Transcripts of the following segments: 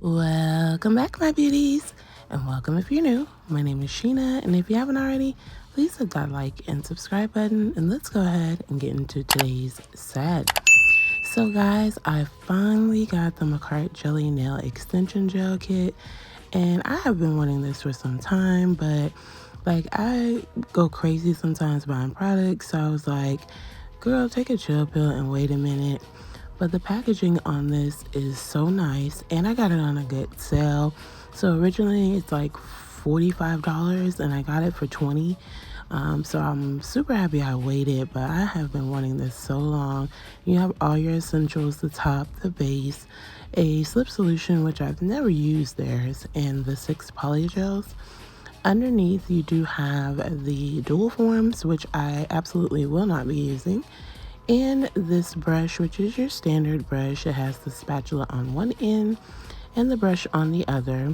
Welcome back, my beauties, and welcome if you're new. My name is Sheena, and if you haven't already, please hit that like and subscribe button, and let's go ahead and get into today's set. So guys, I finally got the Makartt Jelly Nail Extension Gel Kit, and I have been wanting this for some time, but I go crazy sometimes buying products, so I was like, girl, take a chill pill and wait a minute. But the packaging on this is so nice, and I got it on a good sale. So originally it's like $45 and I got it for $20. So I'm super happy I waited, but I have been wanting this so long. You have all your essentials, the top, the base, a slip solution, which I've never used theirs, and the 6 polygels. Underneath, you do have the dual forms, which I absolutely will not be using. And this brush, which is your standard brush. It has the spatula on one end and the brush on the other.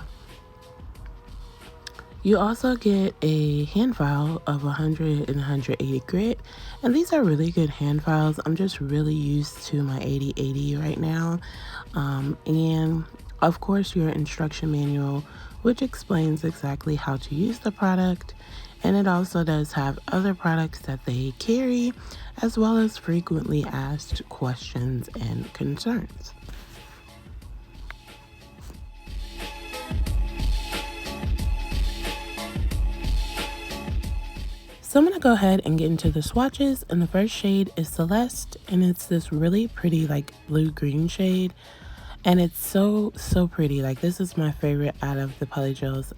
You also get a hand file of 100 and 180 grit, and these are really good hand files. I'm just really used to my 80/80 right now. And of course your instruction manual, which explains exactly how to use the product, and it also does have other products that they carry, as well as frequently asked questions and concerns. So I'm going to go ahead and get into the swatches, and the first shade is Celeste, and it's this really pretty blue-green shade, and it's so pretty. This is my favorite out of the polygels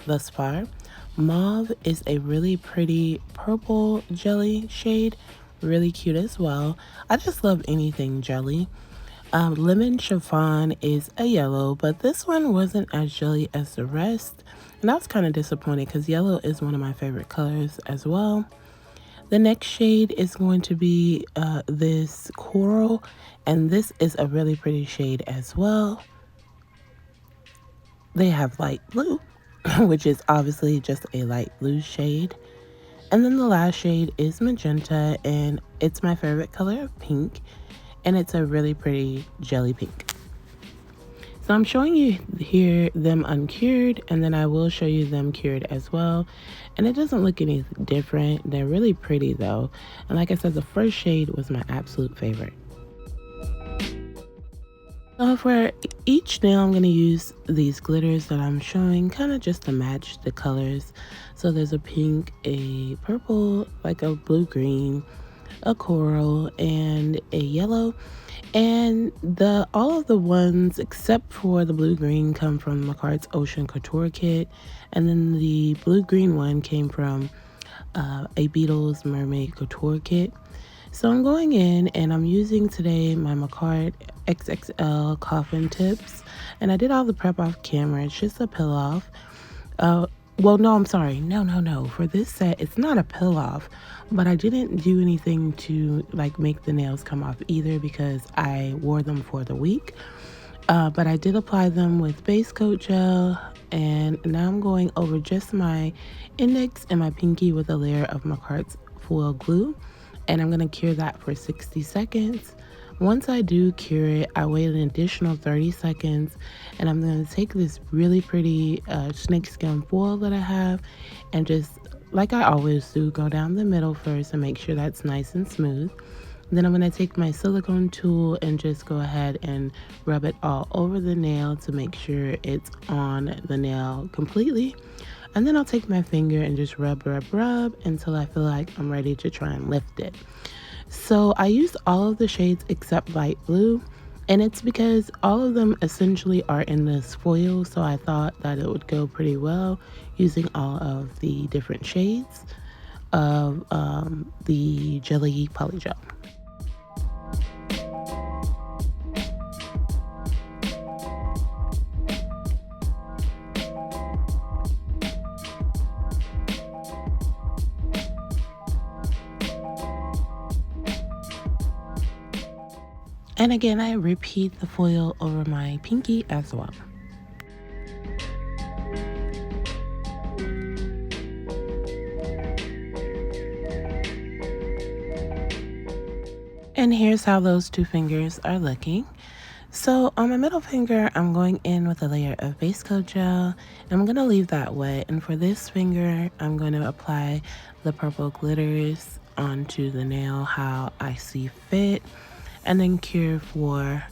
thus far. Mauve is a really pretty purple jelly shade, really cute as well. I just love anything jelly. Lemon chiffon is a yellow, but this one wasn't as jelly as the rest, and I was kind of disappointed because yellow is one of my favorite colors as well. The next shade is going to be this coral, and this is a really pretty shade as well. They have light blue, which is obviously just a light blue shade. And then the last shade is magenta, and it's my favorite color of pink, and it's a really pretty jelly pink. So I'm showing you here them uncured, and then I will show you them cured as well. And it doesn't look any different. They're really pretty though. And like I said, the first shade was my absolute favorite. So for each nail, I'm going to use these glitters that I'm showing kind of just to match the colors. So there's a pink, a purple, like a blue-green, a coral, and a yellow. And all of the ones except for the blue-green come from Makartt's Ocean Couture kit. And then the blue-green one came from a Beatles Mermaid Couture kit. So I'm going in and I'm using today my Makartt XXL Coffin tips, and I did all the prep off camera. It's just a peel off. Well, no, I'm sorry. No. For this set, it's not a peel off, but I didn't do anything to make the nails come off either because I wore them for the week. But I did apply them with base coat gel, and now I'm going over just my index and my pinky with a layer of Makartt's foil glue. And I'm going to cure that for 60 seconds. Once I do cure it, I wait an additional 30 seconds, and I'm going to take this really pretty snakeskin foil that I have and just, like I always do, go down the middle first and make sure that's nice and smooth. Then I'm going to take my silicone tool and just go ahead and rub it all over the nail to make sure it's on the nail completely. And then I'll take my finger and just rub until I feel like I'm ready to try and lift it. So I used all of the shades except light blue, and it's because all of them essentially are in this foil, so I thought that it would go pretty well using all of the different shades of the jelly polygel. And again, I repeat the foil over my pinky as well. And here's how those two fingers are looking. So on my middle finger, I'm going in with a layer of base coat gel, and I'm going to leave that wet. And for this finger, I'm going to apply the purple glitters onto the nail how I see fit, and then cure for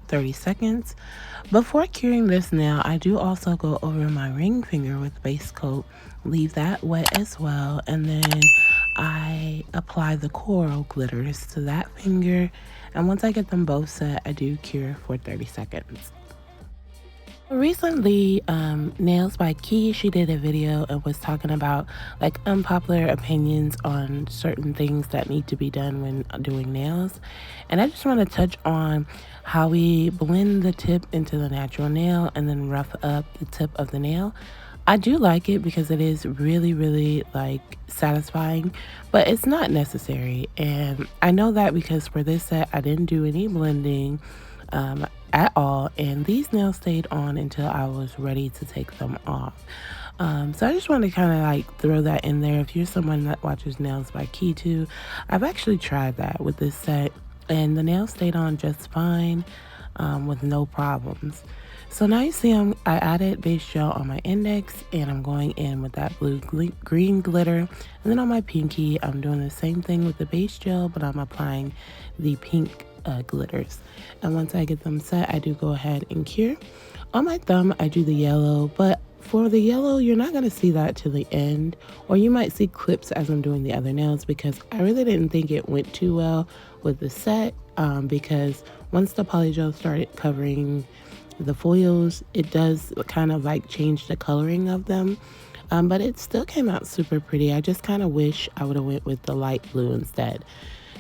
30 seconds. Before curing this nail, I do also go over my ring finger with base coat, leave that wet as well, and then I apply the coral glitters to that finger. And once I get them both set, I do cure for 30 seconds. Recently, Nails by Key, she did a video and was talking about like unpopular opinions on certain things that need to be done when doing nails. And I just want to touch on how we blend the tip into the natural nail and then rough up the tip of the nail. I do like it because it is really, really like satisfying, but it's not necessary. And I know that because for this set, I didn't do any blending. At all, and these nails stayed on until I was ready to take them off. So I just want to kind of like throw that in there. If you're someone that watches Nails by Key too, I've actually tried that with this set, and the nails stayed on just fine with no problems. So now you see I added base gel on my index, and I'm going in with that green glitter. And then on my pinky, I'm doing the same thing with the base gel, but I'm applying the pink glitters. And once I get them set, I do go ahead and cure. On my thumb, I do the yellow, but for the yellow, you're not going to see that to the end, or you might see clips as I'm doing the other nails, because I really didn't think it went too well with the set, because once the polygel started covering the foils, it does kind of like change the coloring of them. But it still came out super pretty. I just kind of wish I would have went with the light blue instead.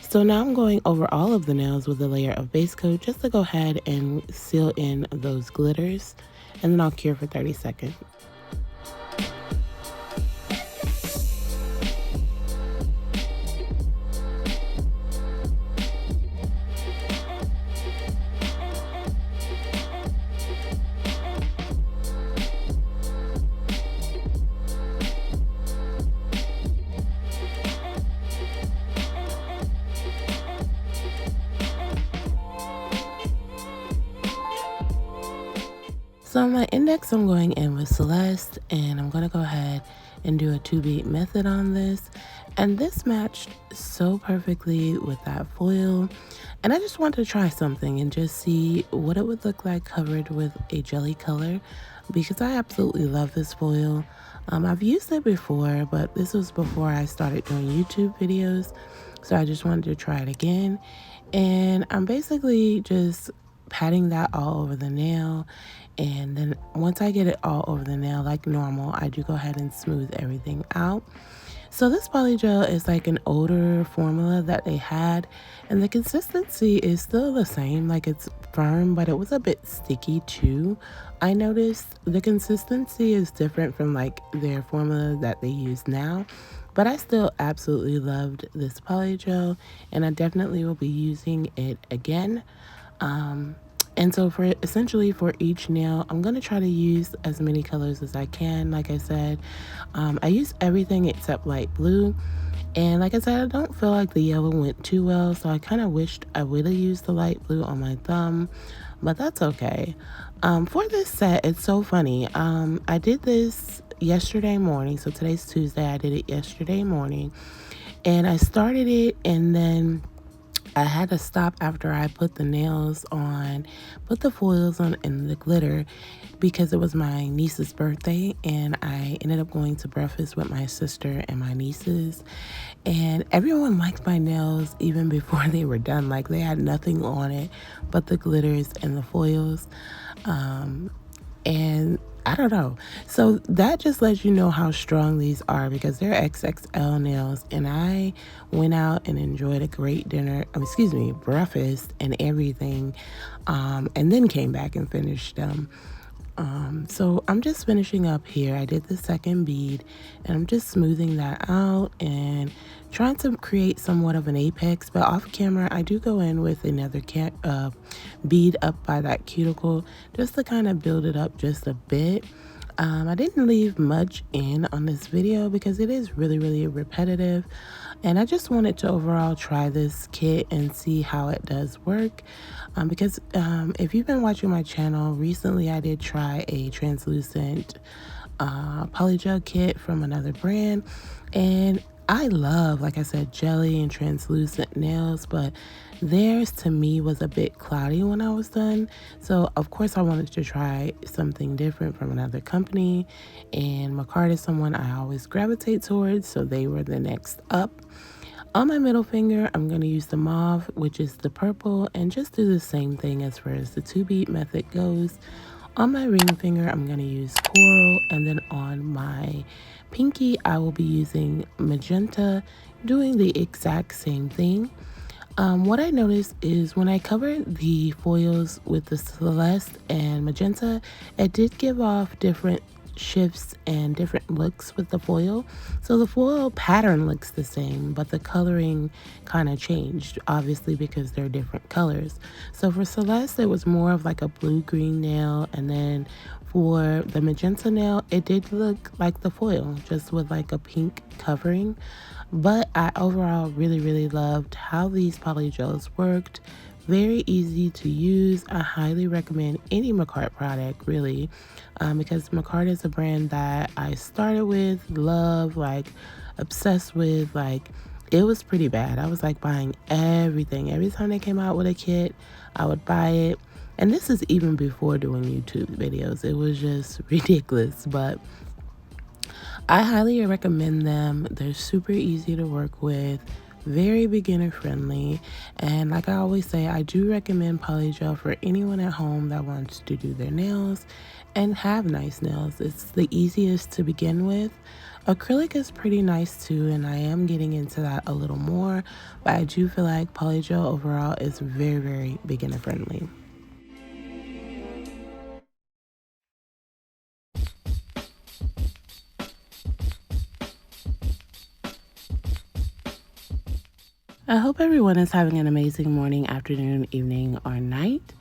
So now I'm going over all of the nails with a layer of base coat just to go ahead and seal in those glitters, and then I'll cure for 30 seconds. So on my index, I'm going in with Celeste, and I'm going to go ahead and do a 2-beat method on this. And this matched so perfectly with that foil. And I just wanted to try something and just see what it would look like covered with a jelly color, because I absolutely love this foil. I've used it before, but this was before I started doing YouTube videos. So I just wanted to try it again. And I'm basically just patting that all over the nail, and then once I get it all over the nail like normal, I do go ahead and smooth everything out. So this polygel is like an older formula that they had, and the consistency is still the same, like it's firm, but it was a bit sticky too. I noticed the consistency is different from like their formula that they use now, but I still absolutely loved this polygel, and I definitely will be using it again. And so for essentially for each nail, I'm going to try to use as many colors as I can. Like I said, I use everything except light blue. And like I said, I don't feel like the yellow went too well, so I kind of wished I would have used the light blue on my thumb, but that's okay. For this set, it's so funny. I did this yesterday morning, so today's Tuesday. I did it yesterday morning, and I started it, and then I had to stop after I put the nails on, put the foils on and the glitter, because it was my niece's birthday, and I ended up going to breakfast with my sister and my nieces, and everyone liked my nails even before they were done. Like, they had nothing on it but the glitters and the foils. And I don't know. So that just lets you know how strong these are, because they're XXL nails, and I went out and enjoyed a great dinner, breakfast and everything, and then came back and finished them. So I'm just finishing up here. I did the second bead, and I'm just smoothing that out and trying to create somewhat of an apex, but off camera I do go in with another bead up by that cuticle just to kind of build it up just a bit. I didn't leave much in on this video because it is really, really repetitive. And I just wanted to overall try this kit and see how it does work. Because if you've been watching my channel, recently I did try a translucent polygel kit from another brand. And I love, like I said, jelly and translucent nails, but theirs to me was a bit cloudy when I was done. So of course I wanted to try something different from another company, and Makartt is someone I always gravitate towards, so they were the next up. On my middle finger, I'm going to use the mauve, which is the purple, and just do the same thing as far as the 2-beat method goes. On my ring finger, I'm going to use coral, and then on my pinky, I will be using magenta, doing the exact same thing. What I noticed is when I covered the foils with the Celeste and magenta, it did give off different shifts and different looks with the foil. So the foil pattern looks the same, but the coloring kind of changed, obviously because they're different colors. So for Celeste, it was more of like a blue-green nail, and then for the magenta nail, it did look like the foil, just with like a pink covering. But I overall really loved how these polygels worked. Very easy to use. I highly recommend any Makartt product, really, because Makartt is a brand that I started with, love, like obsessed with. Like, it was pretty bad. I was like buying everything. Every time they came out with a kit, I would buy it. And this is even before doing YouTube videos. It was just ridiculous, but I highly recommend them. They're super easy to work with, very beginner friendly, and like I always say, I do recommend polygel for anyone at home that wants to do their nails and have nice nails. It's the easiest to begin with. Acrylic is pretty nice too, and I am getting into that a little more, but I do feel like polygel overall is very beginner friendly. I hope everyone is having an amazing morning, afternoon, evening, or night.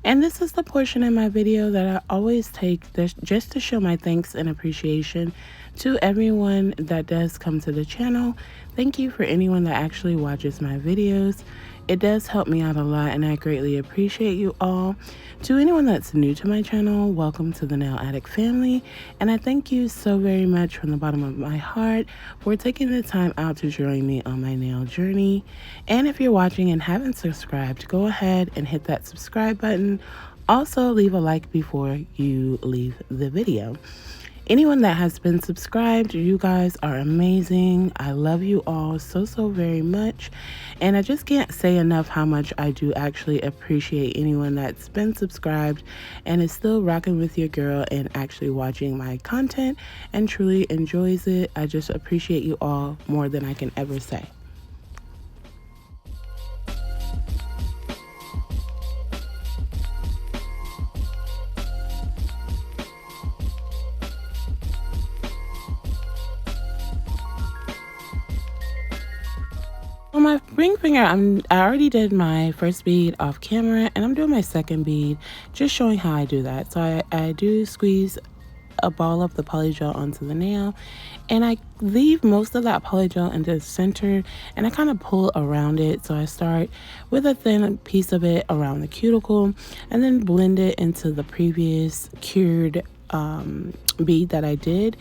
And this is the portion in my video that I always take this just to show my thanks and appreciation to everyone that does come to the channel. Thank you for anyone that actually watches my videos. It does help me out a lot, and I greatly appreciate you all. To anyone that's new to my channel, welcome to the Nail Addict family, and I thank you so very much from the bottom of my heart for taking the time out to join me on my nail journey. And if you're watching and haven't subscribed, go ahead and hit that subscribe button. Also, leave a like before you leave the video. Anyone that has been subscribed, you guys are amazing. I love you all so very much, and I just can't say enough how much I do actually appreciate anyone that's been subscribed and is still rocking with your girl and actually watching my content and truly enjoys it. I just appreciate you all more than I can ever say. On my ring finger, I already did my first bead off camera, and I'm doing my second bead, just showing how I do that. So I do squeeze a ball of the polygel onto the nail, and I leave most of that polygel in the center, and I kind of pull around it. So I start with a thin piece of it around the cuticle, and then blend it into the previous cured bead that I did,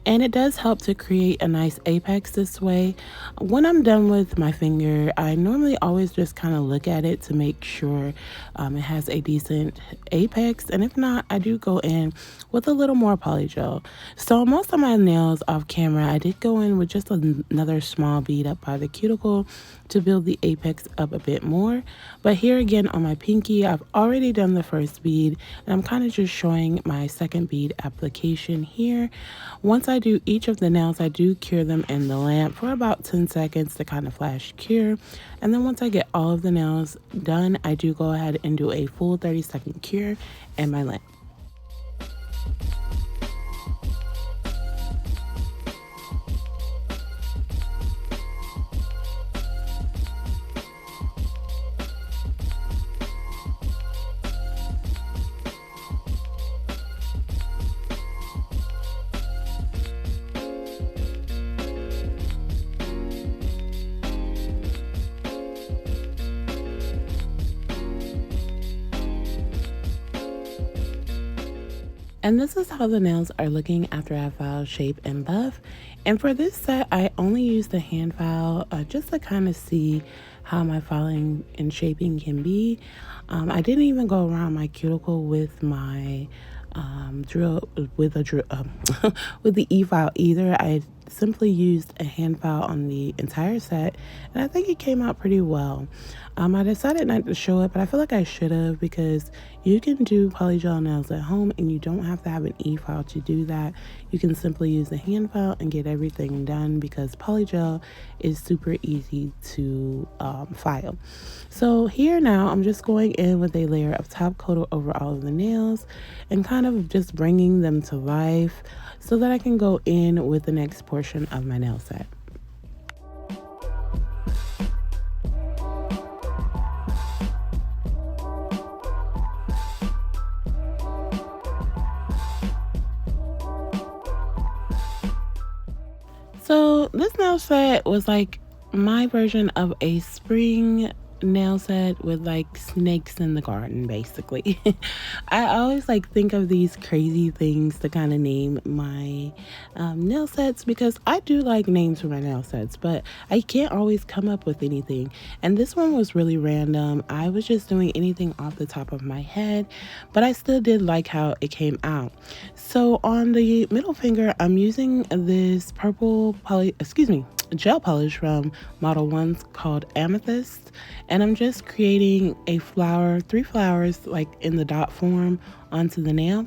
and it does help to create a nice apex this way. When I'm done with my finger, I normally always just kind of look at it to make sure it has a decent apex, and if not, I do go in with a little more polygel. So most of my nails off camera, I did go in with just another small bead up by the cuticle to build the apex up a bit more. But here again on my pinky, I've already done the first bead, and I'm kind of just showing my second bead application here. Once I do each of the nails, I do cure them in the lamp for about 10 seconds to kind of flash cure. And then once I get all of the nails done, I do go ahead and do a full 30-second cure in my lamp. And this is how the nails are looking after I file, shape, and buff. And for this set, I only used the hand file just to kind of see how my filing and shaping can be. I didn't even go around my cuticle with my drill with with the e-file either. I simply used a hand file on the entire set, and I think it came out pretty well. I decided not to show it, but I feel like I should have, because you can do polygel nails at home and you don't have to have an e-file to do that. You can simply use the hand file and get everything done, because polygel is super easy to file. So here now, I'm just going in with a layer of top coat over all of the nails and kind of just bringing them to life so that I can go in with the next portion of my nail set. So this nail set was like my version of a spring nail set with like snakes in the garden, basically. I always like think of these crazy things to kind of name my nail sets, because I do like names for my nail sets, but I can't always come up with anything. And this one was really random. I was just doing anything off the top of my head, but I still did like how it came out. So on the middle finger, I'm using this purple gel polish from Model 1's called Amethyst, and I'm just creating a flower, 3 flowers like in the dot form onto the nail.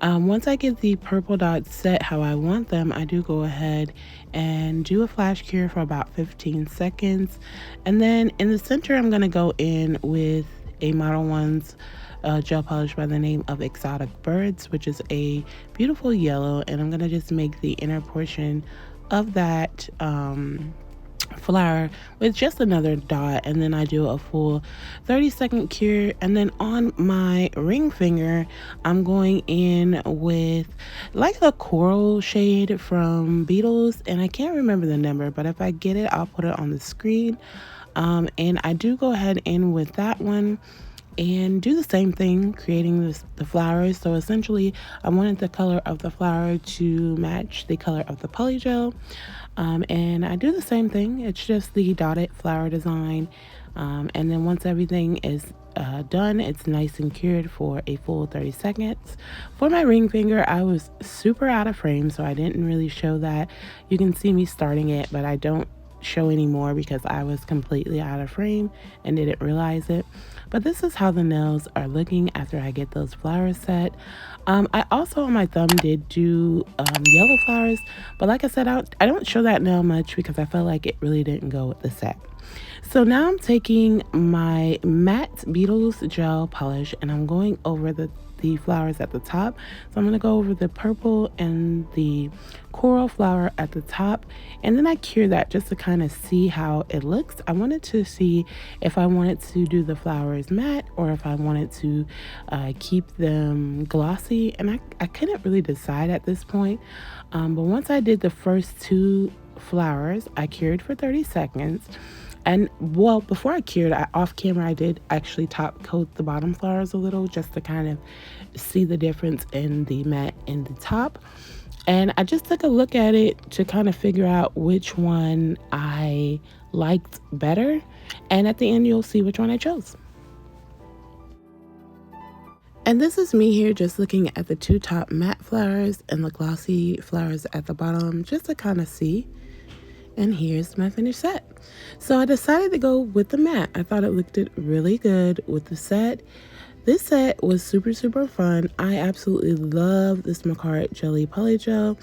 Once I get the purple dots set how I want them, I do go ahead and do a flash cure for about 15 seconds, and then in the center I'm going to go in with a Model 1's gel polish by the name of Exotic Birds, which is a beautiful yellow, and I'm going to just make the inner portion of that flower with just another dot, and then I do a full 30-second cure. And then on my ring finger, I'm going in with like a coral shade from Beetles, and I can't remember the number, but if I get it, I'll put it on the screen. And I do go ahead in with that one and do the same thing, creating the flowers. So essentially I wanted the color of the flower to match the color of the polygel, and I do the same thing. It's just the dotted flower design, and then once everything is done, it's nice and cured for a full 30 seconds. For my ring finger, I was super out of frame, so I didn't really show that. You can see me starting it, but I don't show anymore because I was completely out of frame and didn't realize it. But this is how the nails are looking after I get those flowers set. I also on my thumb did do yellow flowers, but like I said, I don't show that nail much because I felt like it really didn't go with the set. So now I'm taking my matte Beetles gel polish and I'm going over the flowers at the top. So I'm going to go over the purple and the coral flower at the top, and then I cure that just to kind of see how it looks. I wanted to see if I wanted to do the flowers matte or if I wanted to keep them glossy, and I couldn't really decide at this point. But once I did the first 2 flowers, I cured for 30 seconds. And well, before I cured, off camera, I did actually top coat the bottom flowers a little just to kind of see the difference in the matte and the top. And I just took a look at it to kind of figure out which one I liked better. And at the end, you'll see which one I chose. And this is me here just looking at the 2 top matte flowers and the glossy flowers at the bottom just to kind of see. And here's my finished set. So I decided to go with the matte. I thought it looked really good with the set. This set was super fun. I absolutely love this Makartt Jelly Polygel.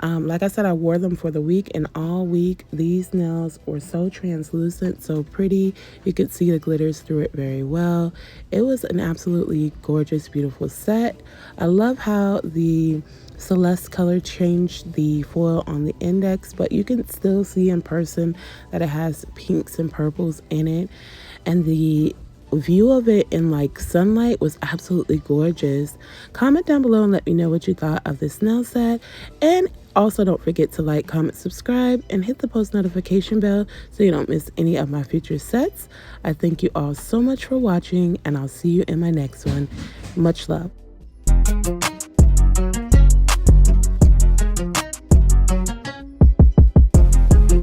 Like I said, I wore them for the week, and all week these nails were so translucent, so pretty. You could see the glitters through it very well. It was an absolutely gorgeous, beautiful set. I love how the Celeste color changed the foil on the index, but you can still see in person that it has pinks and purples in it, and the view of it in like sunlight was absolutely gorgeous. Comment down below and let me know what you thought of this nail set, and also don't forget to like, comment, subscribe, and hit the post notification bell so you don't miss any of my future sets. I thank you all so much for watching, and I'll see you in my next one. Much love.